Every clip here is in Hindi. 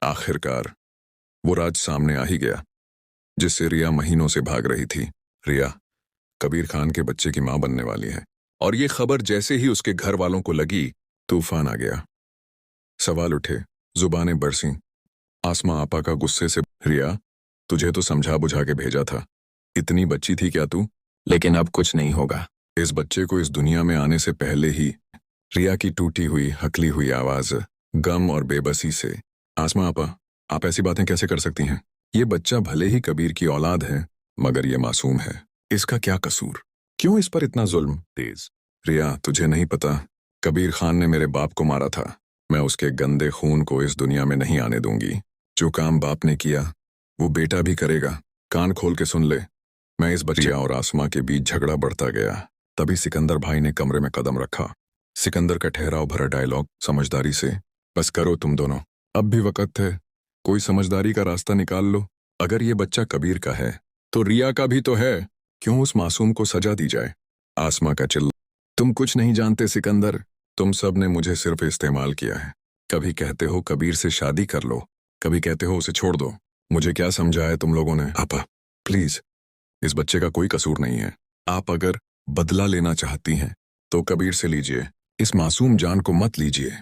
आखिरकार वो राज सामने आ ही गया जिससे रिया महीनों से भाग रही थी। रिया कबीर खान के बच्चे की मां बनने वाली है और ये खबर जैसे ही उसके घर वालों को लगी, तूफान आ गया। सवाल उठे, जुबानें बरसीं। आसमां आपा का गुस्से से, रिया तुझे तो समझा बुझा के भेजा था, इतनी बच्ची थी क्या तू? लेकिन अब कुछ नहीं होगा। इस बच्चे को इस दुनिया में आने से पहले ही रिया की टूटी हुई हकली हुई आवाज गम और बेबसी से, आसमां आपा आप ऐसी बातें कैसे कर सकती हैं? ये बच्चा भले ही कबीर की औलाद है मगर ये मासूम है, इसका क्या कसूर? क्यों इस पर इतना जुल्म? तेज, रिया तुझे नहीं पता, कबीर खान ने मेरे बाप को मारा था। मैं उसके गंदे खून को इस दुनिया में नहीं आने दूंगी। जो काम बाप ने किया वो बेटा भी करेगा। कान खोल के सुन ले। मैं इस बच्चे और आसमां के बीच झगड़ा बढ़ता गया। तभी सिकंदर भाई ने कमरे में कदम रखा। सिकंदर का ठहराव भरा डायलॉग समझदारी से, बस करो तुम दोनों, अब भी वक्त है, कोई समझदारी का रास्ता निकाल लो। अगर ये बच्चा कबीर का है तो रिया का भी तो है, क्यों उस मासूम को सजा दी जाए? आसमां का चिल्ला, तुम कुछ नहीं जानते सिकंदर, तुम सब ने मुझे सिर्फ इस्तेमाल किया है। कभी कहते हो कबीर से शादी कर लो, कभी कहते हो उसे छोड़ दो। मुझे क्या समझाया तुम लोगों ने? आपा प्लीज, इस बच्चे का कोई कसूर नहीं है। आप अगर बदला लेना चाहती हैं तो कबीर से लीजिए, इस मासूम जान को मत लीजिए।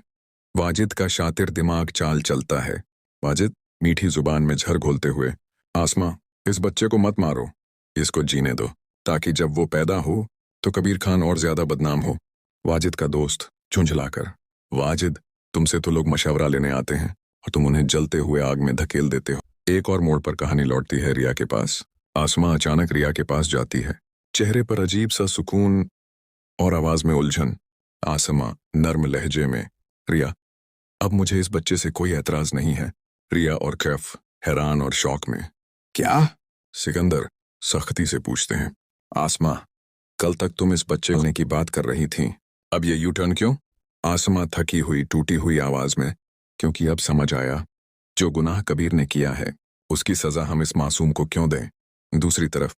वाजिद का शातिर दिमाग चाल चलता है। वाजिद मीठी जुबान में झर घोलते हुए, आसमां इस बच्चे को मत मारो, इसको जीने दो, ताकि जब वो पैदा हो तो कबीर खान और ज्यादा बदनाम हो। वाजिद का दोस्त झुंझलाकर, वाजिद तुमसे तो लोग मशवरा लेने आते हैं और तुम उन्हें जलते हुए आग में धकेल देते हो। एक और मोड़ पर कहानी लौटती है रिया के पास। आसमां अचानक रिया के पास जाती है, चेहरे पर अजीब सा सुकून और आवाज में उलझन। आसमां नर्म लहजे में, रिया अब मुझे इस बच्चे से कोई एतराज नहीं है। रिया और कैफ हैरान और शौक में, क्या? सिकंदर सख्ती से पूछते हैं, आसमां कल तक तुम इस बच्चे लेने की बात कर रही थी, अब ये यू टर्न क्यों? आसमां थकी हुई टूटी हुई आवाज में, क्योंकि अब समझ आया जो गुनाह कबीर ने किया है उसकी सजा हम इस मासूम को क्यों दें। दूसरी तरफ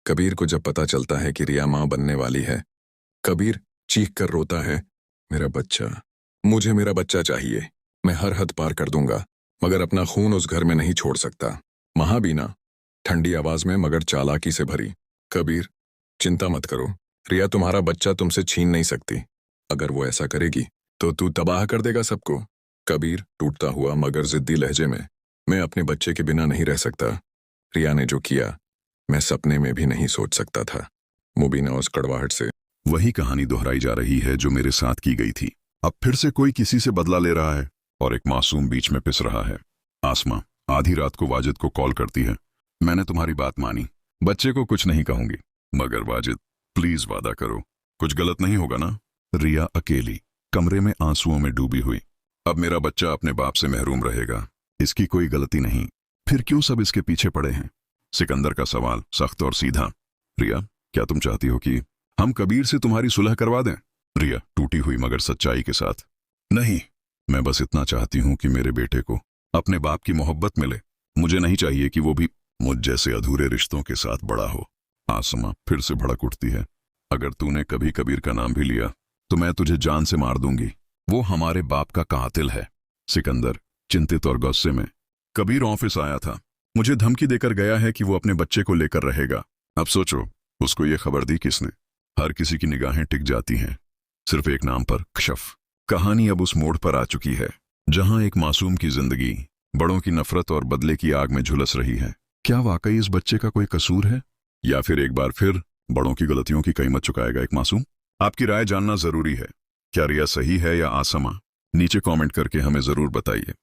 कबीर को जब पता चलता है कि रिया मां बनने वाली है, कबीर चीख कर रोता है, मेरा बच्चा, मुझे मेरा बच्चा चाहिए, मैं हर हद पार कर दूंगा मगर अपना खून उस घर में नहीं छोड़ सकता। महाबीना ठंडी आवाज में मगर चालाकी से भरी, कबीर चिंता मत करो, रिया तुम्हारा बच्चा तुमसे छीन नहीं सकती। अगर वो ऐसा करेगी तो तू तबाह कर देगा सबको। कबीर टूटता हुआ मगर जिद्दी लहजे में, मैं अपने बच्चे के बिना नहीं रह सकता। रिया ने जो किया मैं सपने में भी नहीं सोच सकता था। मुबीना उस कड़वाहट से, वही कहानी दोहराई जा रही है जो मेरे साथ की गई थी। अब फिर से कोई किसी से बदला ले रहा है और एक मासूम बीच में पिस रहा है। आसमां आधी रात को वाजिद को कॉल करती है, मैंने तुम्हारी बात मानी, बच्चे को कुछ नहीं कहूंगी, मगर वाजिद प्लीज वादा करो कुछ गलत नहीं होगा ना? रिया अकेली कमरे में आंसुओं में डूबी हुई, अब मेरा बच्चा अपने बाप से महरूम रहेगा, इसकी कोई गलती नहीं, फिर क्यों सब इसके पीछे पड़े हैं? सिकंदर का सवाल सख्त और सीधा, रिया क्या तुम चाहती हो कि हम कबीर से तुम्हारी सुलह करवा दें? रिया टूटी हुई मगर सच्चाई के साथ, नहीं, मैं बस इतना चाहती हूं कि मेरे बेटे को अपने बाप की मोहब्बत मिले, मुझे नहीं चाहिए कि वो भी मुझ जैसे अधूरे रिश्तों के साथ बड़ा हो। आसमां फिर से भड़क उठती है, अगर तूने कभी कबीर का नाम भी लिया तो मैं तुझे जान से मार दूंगी, वो हमारे बाप का कातिल है। सिकंदर चिंतित और गुस्से में, कबीर ऑफिस आया था, मुझे धमकी देकर गया है कि वो अपने बच्चे को लेकर रहेगा। अब सोचो उसको ये खबर दी किसने? हर किसी की निगाहें टिक जाती हैं सिर्फ एक नाम पर, कशफ। कहानी अब उस मोड़ पर आ चुकी है जहां एक मासूम की जिंदगी बड़ों की नफरत और बदले की आग में झुलस रही है। क्या वाकई इस बच्चे का कोई कसूर है या फिर एक बार फिर बड़ों की गलतियों की कीमत चुकाएगा एक मासूम? आपकी राय जानना जरूरी है। क्या रिया सही है या आसमां? नीचे कमेंट करके हमें जरूर बताइए।